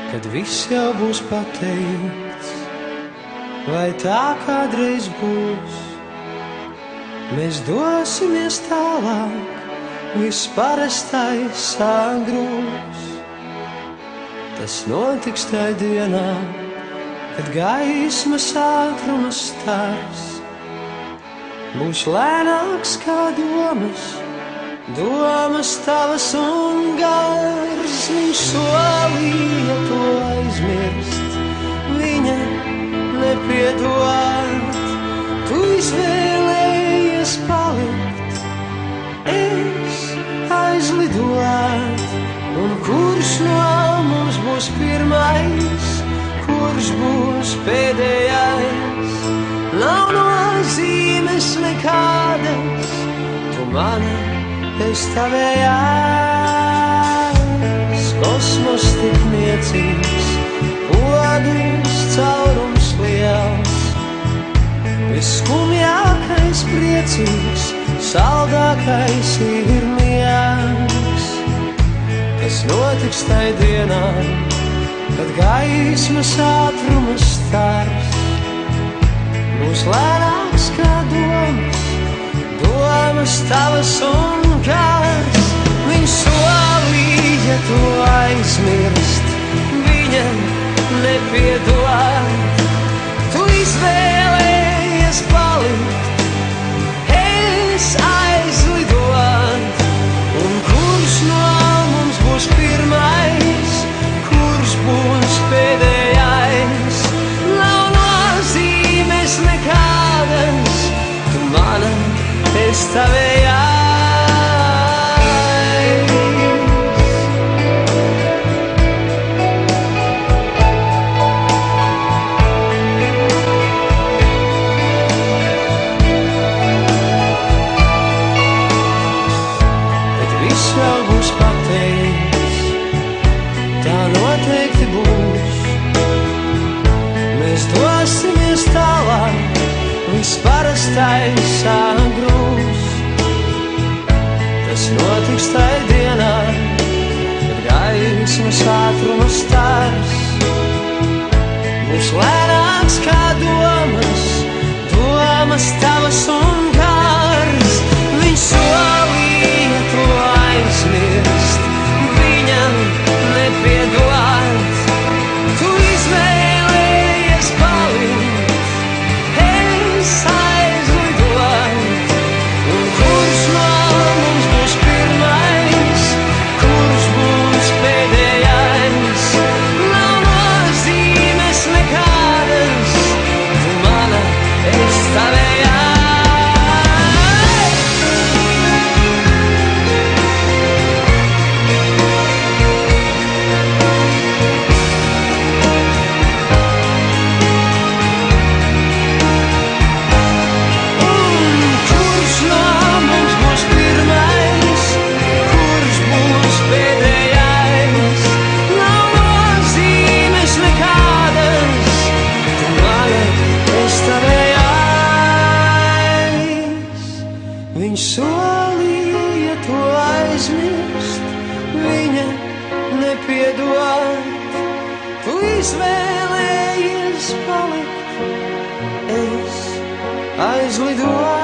kad viss jau būs pateikts, vai tā kādreiz būs. Mēs dosimies tālāk, viss parastais sāgrūs. Tas notiks tajā dienā, kad gaismas ātruma stars būs lēnāks kā domas, domas tavas un gars. Viņš solīja to aizmirst, viņa nepiedod. Tu izvēlējies palikt, es aizlidot. Un kurš no mums būs pirmais, kurš būs pēdējais? Nav nozīmes nekādas, tu mana, es tavējais. Kosmos tik niecīgs, pogas caurums liels, visskumjākais priecīgs, saldākais ir miegs. Kas notiks tai dienā, kad gaismas ātruma stars būs lēnāks kā domas, domas tavas un kārs. Viņš solīja to aizmirst, viņa nepiedod. Tu izvēlējies palikt, es aizlidot. Un kurš no mums būs pirmais, kurš būs pēdējais? Nav nozīmes nekādas, tu mana, es tavējais. Bet viss vēl būs pateikts, tā noteikti būs. Mēs dosimies tālāk, viss parastais sāgrūs. Tas notiks tai dienā, kad gaismas ātruma stars būs lēnāks kā domas, domas tavas un kārs. Viņš solīja to aizmirst, viņam nepiedod. Tu izvēlējies palikt, es aizlidot. Un kurš no mums būs pirmais, kurš būs pēdējais? Nav nozīmes nekādas, tu mana, es tavējais. Viņš solīja to aizmirst, viņa nepiedod. Tu izvēlējies palikt, es aizlidot.